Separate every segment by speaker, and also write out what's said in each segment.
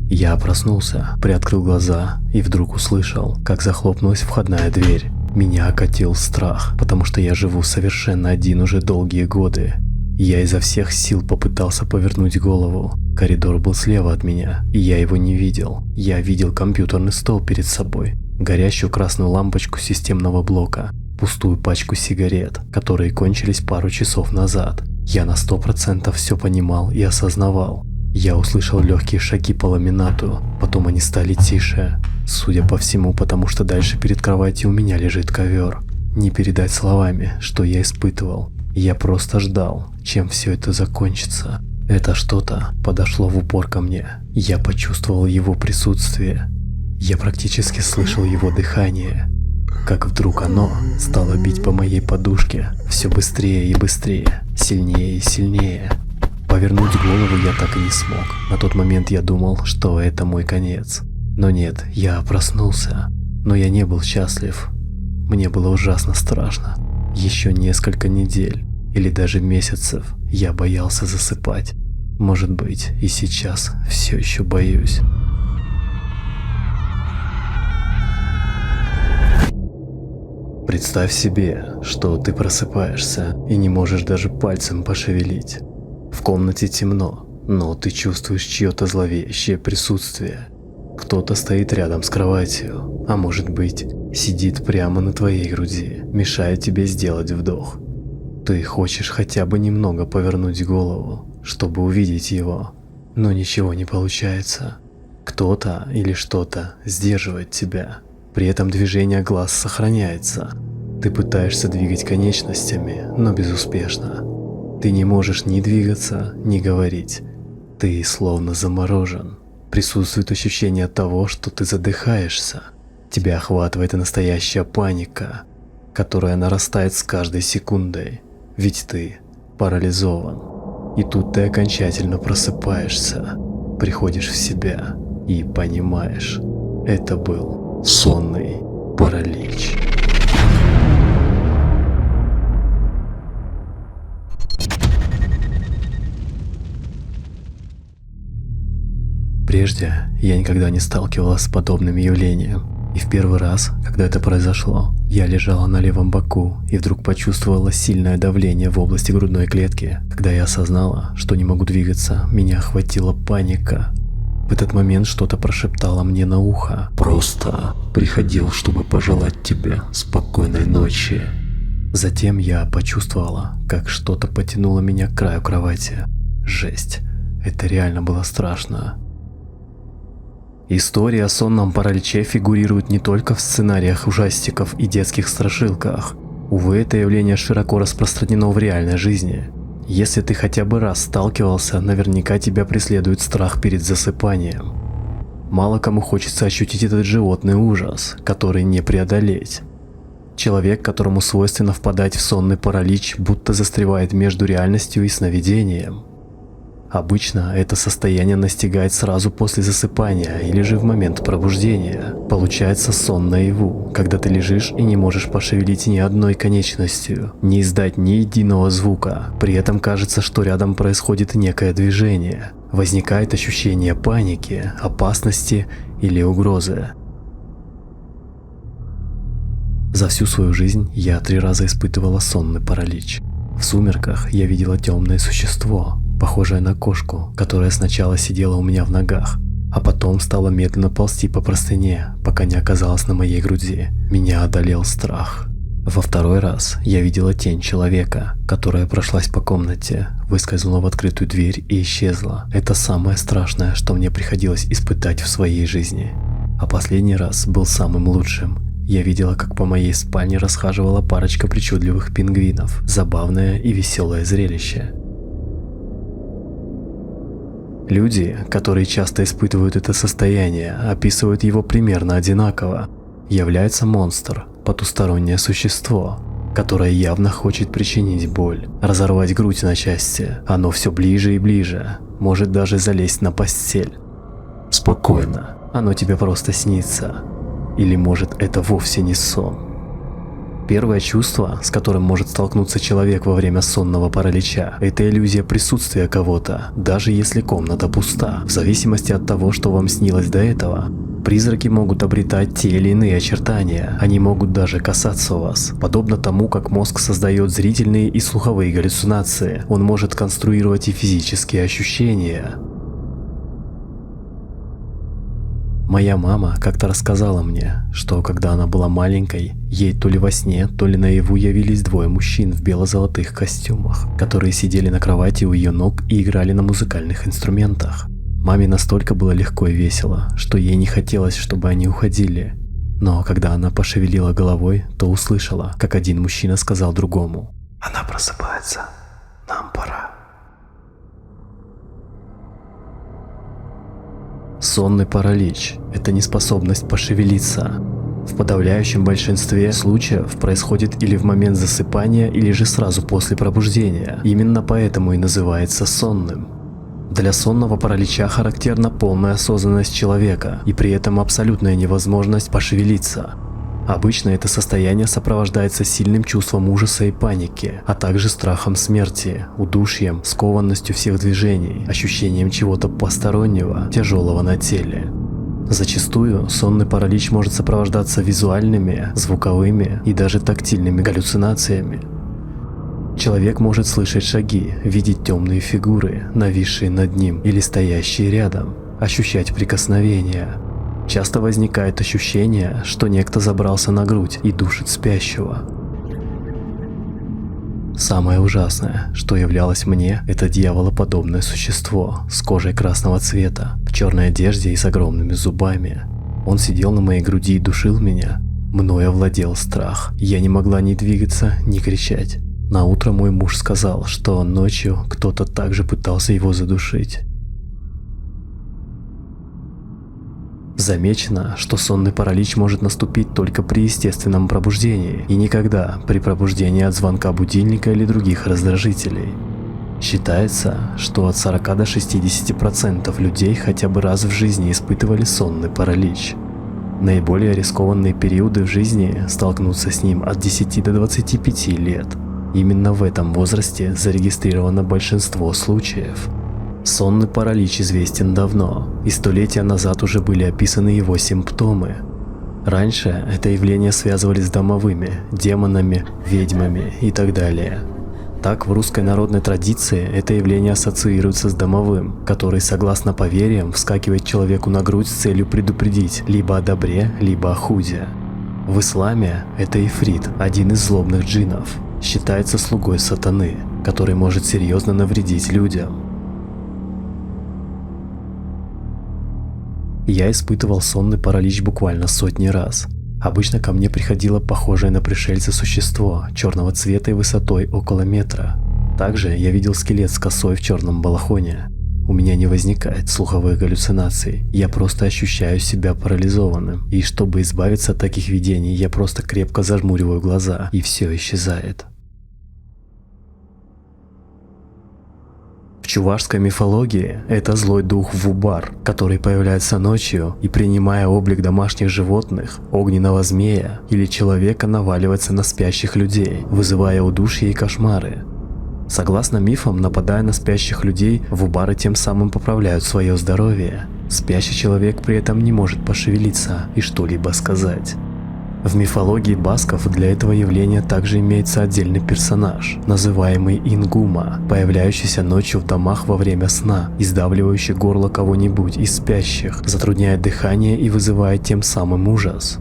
Speaker 1: Я проснулся, приоткрыл глаза и вдруг услышал, как захлопнулась входная дверь. Меня окатил страх, потому что я живу совершенно один уже долгие годы. Я изо всех сил попытался повернуть голову. Коридор был слева от меня, и я его не видел. Я видел компьютерный стол перед собой, горящую красную лампочку системного блока, пустую пачку сигарет, которые кончились пару часов назад. Я на 100% все понимал и осознавал. Я услышал легкие шаги по ламинату, потом они стали тише. Судя по всему, потому что дальше перед кроватью у меня лежит ковер. Не передать словами, что я испытывал. Я просто ждал, чем все это закончится. Это что-то подошло в упор ко мне. Я почувствовал его присутствие. Я практически слышал его дыхание. Как вдруг оно стало бить по моей подушке все быстрее и быстрее, сильнее и сильнее. Повернуть голову я так и не смог. На тот момент я думал, что это мой конец. Но нет, я проснулся. Но я не был счастлив. Мне было ужасно страшно. Еще несколько недель или даже месяцев я боялся засыпать. Может быть, и сейчас все еще боюсь. Представь себе, что ты просыпаешься и не можешь даже пальцем пошевелить. В комнате темно, но ты чувствуешь чье-то зловещее присутствие. Кто-то стоит рядом с кроватью, а может быть, сидит прямо на твоей груди, мешая тебе сделать вдох. Ты хочешь хотя бы немного повернуть голову, чтобы увидеть его, но ничего не получается. Кто-то или что-то сдерживает тебя, при этом движение глаз сохраняется. Ты пытаешься двигать конечностями, но безуспешно. Ты не можешь ни двигаться, ни говорить. Ты словно заморожен. Присутствует ощущение того, что ты задыхаешься. Тебя охватывает настоящая паника, которая нарастает с каждой секундой. Ведь ты парализован. И тут ты окончательно просыпаешься, приходишь в себя и понимаешь, это был сонный паралич. Прежде я никогда не сталкивалась с подобным явлением. И в первый раз, когда это произошло, я лежала на левом боку и вдруг почувствовала сильное давление в области грудной клетки. Когда я осознала, что не могу двигаться, меня охватила паника. В этот момент что-то прошептало мне на ухо. «Просто приходил, чтобы пожелать тебе спокойной ночи». Затем я почувствовала, как что-то потянуло меня к краю кровати. Жесть, это реально было страшно. Истории о сонном параличе фигурируют не только в сценариях ужастиков и детских страшилках. Увы, это явление широко распространено в реальной жизни. Если ты хотя бы раз сталкивался, наверняка тебя преследует страх перед засыпанием. Мало кому хочется ощутить этот животный ужас, который не преодолеть. Человек, которому свойственно впадать в сонный паралич, будто застревает между реальностью и сновидением. Обычно это состояние настигает сразу после засыпания или же в момент пробуждения. Получается сон наяву, когда ты лежишь и не можешь пошевелить ни одной конечностью, не издать ни единого звука. При этом кажется, что рядом происходит некое движение. Возникает ощущение паники, опасности или угрозы. За всю свою жизнь я 3 раза испытывала сонный паралич. В сумерках я видела темное существо, похожее на кошку, которая сначала сидела у меня в ногах, а потом стала медленно ползти по простыне, пока не оказалась на моей груди. Меня одолел страх. Во 2-й раз я видела тень человека, которая прошлась по комнате, выскользнула в открытую дверь и исчезла. Это самое страшное, что мне приходилось испытать в своей жизни. А последний раз был самым лучшим. Я видела, как по моей спальне расхаживала парочка причудливых пингвинов. Забавное и веселое зрелище. Люди, которые часто испытывают это состояние, описывают его примерно одинаково. Является монстр, потустороннее существо, которое явно хочет причинить боль, разорвать грудь на части. Оно все ближе и ближе, может даже залезть на постель. Спокойно, оно тебе просто снится. Или может это вовсе не сон. Первое чувство, с которым может столкнуться человек во время сонного паралича, это иллюзия присутствия кого-то, даже если комната пуста. В зависимости от того, что вам снилось до этого, призраки могут обретать те или иные очертания, они могут даже касаться вас. Подобно тому, как мозг создает зрительные и слуховые галлюцинации, он может конструировать и физические ощущения. Моя мама как-то рассказала мне, что когда она была маленькой, ей то ли во сне, то ли наяву явились двое мужчин в бело-золотых костюмах, которые сидели на кровати у ее ног и играли на музыкальных инструментах. Маме настолько было легко и весело, что ей не хотелось, чтобы они уходили. Но когда она пошевелила головой, то услышала, как один мужчина сказал другому: «Она просыпается, нам пора». Сонный паралич – это неспособность пошевелиться. В подавляющем большинстве случаев происходит или в момент засыпания, или же сразу после пробуждения. Именно поэтому и называется сонным. Для сонного паралича характерна полная осознанность человека и при этом абсолютная невозможность пошевелиться. Обычно это состояние сопровождается сильным чувством ужаса и паники, а также страхом смерти, удушьем, скованностью всех движений, ощущением чего-то постороннего, тяжелого на теле. Зачастую сонный паралич может сопровождаться визуальными, звуковыми и даже тактильными галлюцинациями. Человек может слышать шаги, видеть темные фигуры, нависшие над ним или стоящие рядом, ощущать прикосновения. Часто возникает ощущение, что некто забрался на грудь и душит спящего. Самое ужасное, что являлось мне, это дьяволоподобное существо с кожей красного цвета, в черной одежде и с огромными зубами. Он сидел на моей груди и душил меня. Мною овладел страх. Я не могла ни двигаться, ни кричать. Наутро мой муж сказал, что ночью кто-то также пытался его задушить. Замечено, что сонный паралич может наступить только при естественном пробуждении и никогда при пробуждении от звонка будильника или других раздражителей. Считается, что от 40 до 60% людей хотя бы раз в жизни испытывали сонный паралич. Наиболее рискованные периоды в жизни столкнуться с ним от 10 до 25 лет. Именно в этом возрасте зарегистрировано большинство случаев. Сонный паралич известен давно, и столетия назад уже были описаны его симптомы. Раньше это явление связывали с домовыми, демонами, ведьмами и так далее. Так, в русской народной традиции это явление ассоциируется с домовым, который, согласно поверьям, вскакивает человеку на грудь с целью предупредить либо о добре, либо о худе. В исламе это ифрит, один из злобных джиннов, считается слугой сатаны, который может серьезно навредить людям. Я испытывал сонный паралич буквально сотни раз. Обычно ко мне приходило похожее на пришельца существо, черного цвета и высотой около метра. Также я видел скелет с косой в черном балахоне. У меня не возникает слуховых галлюцинаций, я просто ощущаю себя парализованным. И чтобы избавиться от таких видений, я просто крепко зажмуриваю глаза, и все исчезает. В чувашской мифологии это злой дух Вубар, который появляется ночью и, принимая облик домашних животных, огненного змея или человека, наваливается на спящих людей, вызывая удушье и кошмары. Согласно мифам, нападая на спящих людей, вубары тем самым поправляют свое здоровье. Спящий человек при этом не может пошевелиться и что-либо сказать. В мифологии басков для этого явления также имеется отдельный персонаж, называемый Ингума, появляющийся ночью в домах во время сна, и сдавливающий горло кого-нибудь из спящих, затрудняя дыхание и вызывая тем самым ужас.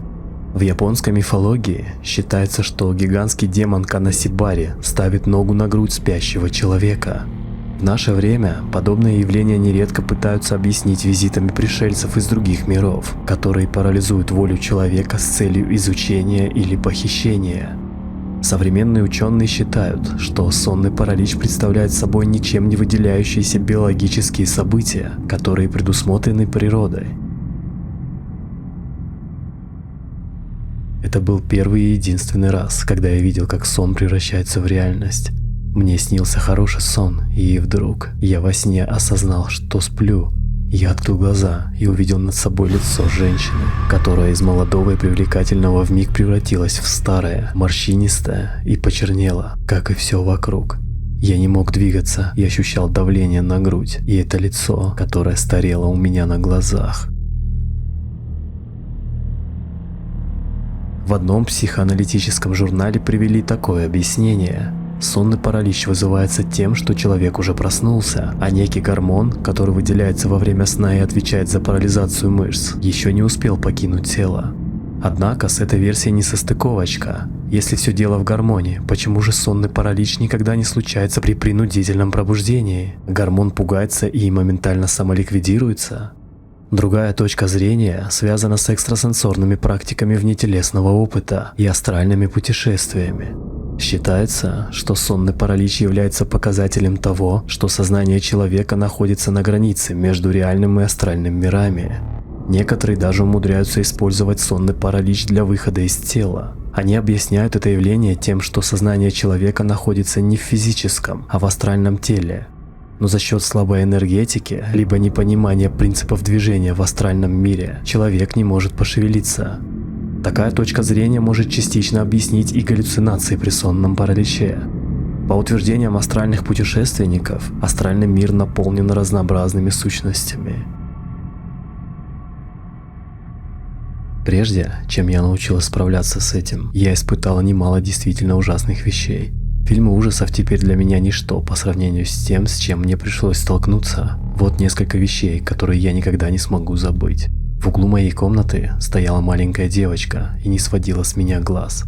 Speaker 1: В японской мифологии считается, что гигантский демон Канасибари ставит ногу на грудь спящего человека. В наше время подобные явления нередко пытаются объяснить визитами пришельцев из других миров, которые парализуют волю человека с целью изучения или похищения. Современные ученые считают, что сонный паралич представляет собой ничем не выделяющиеся биологические события, которые предусмотрены природой. Это был первый и единственный раз, когда я видел, как сон превращается в реальность. Мне снился хороший сон, и вдруг я во сне осознал, что сплю. Я открыл глаза и увидел над собой лицо женщины, которая из молодого и привлекательного вмиг превратилась в старое, морщинистое и почернела, как и все вокруг. Я не мог двигаться и ощущал давление на грудь, и это лицо, которое старело у меня на глазах. В одном психоаналитическом журнале привели такое объяснение. Сонный паралич вызывается тем, что человек уже проснулся, а некий гормон, который выделяется во время сна и отвечает за парализацию мышц, еще не успел покинуть тело. Однако с этой версией несостыковочка. Если все дело в гормоне, почему же сонный паралич никогда не случается при принудительном пробуждении? Гормон пугается и моментально самоликвидируется? Другая точка зрения связана с экстрасенсорными практиками внетелесного опыта и астральными путешествиями. Считается, что сонный паралич является показателем того, что сознание человека находится на границе между реальным и астральным мирами. Некоторые даже умудряются использовать сонный паралич для выхода из тела. Они объясняют это явление тем, что сознание человека находится не в физическом, а в астральном теле. Но за счет слабой энергетики, либо непонимания принципов движения в астральном мире, человек не может пошевелиться. Такая точка зрения может частично объяснить и галлюцинации при сонном параличе. По утверждениям астральных путешественников, астральный мир наполнен разнообразными сущностями. Прежде, чем я научилась справляться с этим, я испытала немало действительно ужасных вещей. Фильмы ужасов теперь для меня ничто по сравнению с тем, с чем мне пришлось столкнуться. Вот несколько вещей, которые я никогда не смогу забыть. В углу моей комнаты стояла маленькая девочка и не сводила с меня глаз.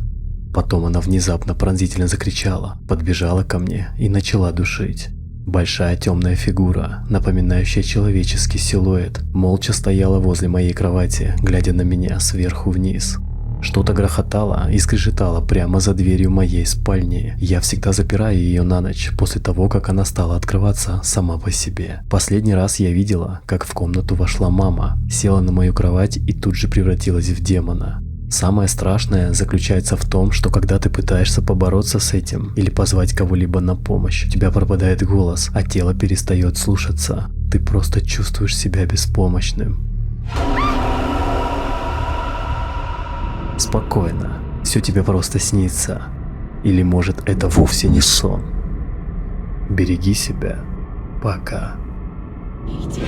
Speaker 1: Потом она внезапно пронзительно закричала, подбежала ко мне и начала душить. Большая темная фигура, напоминающая человеческий силуэт, молча стояла возле моей кровати, глядя на меня сверху вниз. Что-то грохотало и скрежетало прямо за дверью моей спальни. Я всегда запираю ее на ночь после того, как она стала открываться сама по себе. Последний раз я видела, как в комнату вошла мама, села на мою кровать и тут же превратилась в демона. Самое страшное заключается в том, что когда ты пытаешься побороться с этим или позвать кого-либо на помощь, у тебя пропадает голос, а тело перестает слушаться. Ты просто чувствуешь себя беспомощным. Спокойно, все тебе просто снится. Или может это вовсе не сон. Береги себя. Пока.
Speaker 2: Иди.